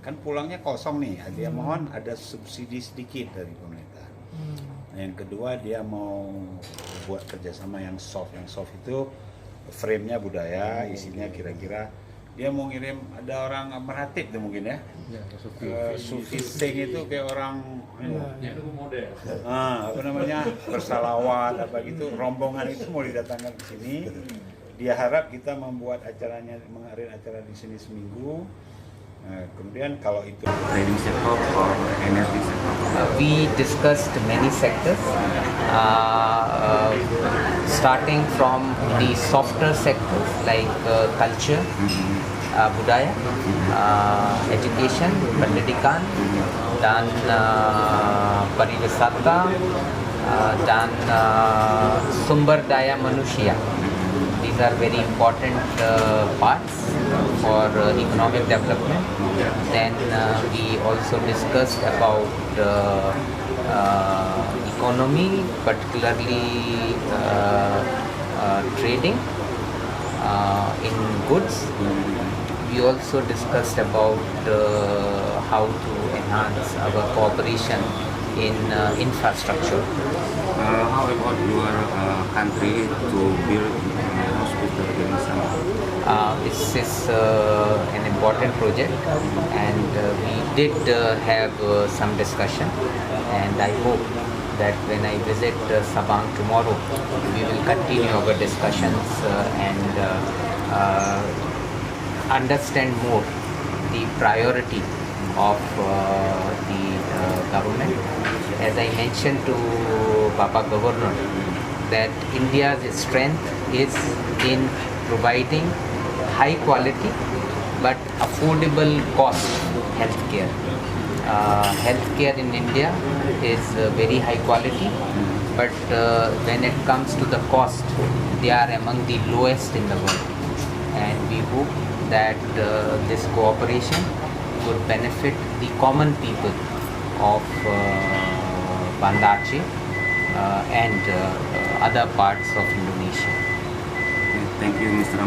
kan pulangnya kosong nih, dia mohon ada subsidi sedikit dari pemerintah. Yang kedua dia mau buat kerjasama yang soft itu frame-nya budaya, isinya kira-kira dia mau ngirim, ada orang Meratib tuh mungkin ya, Sufi Sing itu kayak orang apa namanya bersalawat apa gitu, rombongan itu mau didatangkan ke sini. Dia harap kita membuat acaranya, mengadakan acara di sini seminggu. Kemudian kalau itu trading sector or energy sector? We discussed many sectors, starting from the softer sectors like culture, budaya, education, pendidikan, dan pariwisata, dan sumber daya manusia. These are very important parts for economic development. Then we also discussed about economy, particularly trading in goods. We also discussed about how to enhance our cooperation in infrastructure. How about your country to build hospital in Sabah? This is an important project, and we did have some discussion, and I hope that when I visit Sabang tomorrow, we will continue our discussions and understand more the priority of the government. As I mentioned to Papa Governor, that India's strength is in providing high quality but affordable cost healthcare. Healthcare in India is very high quality, but when it comes to the cost, they are among the lowest in the world. And we hope that this cooperation would benefit the common people of Banda Aceh and other parts of Indonesia. Thank you, Mr.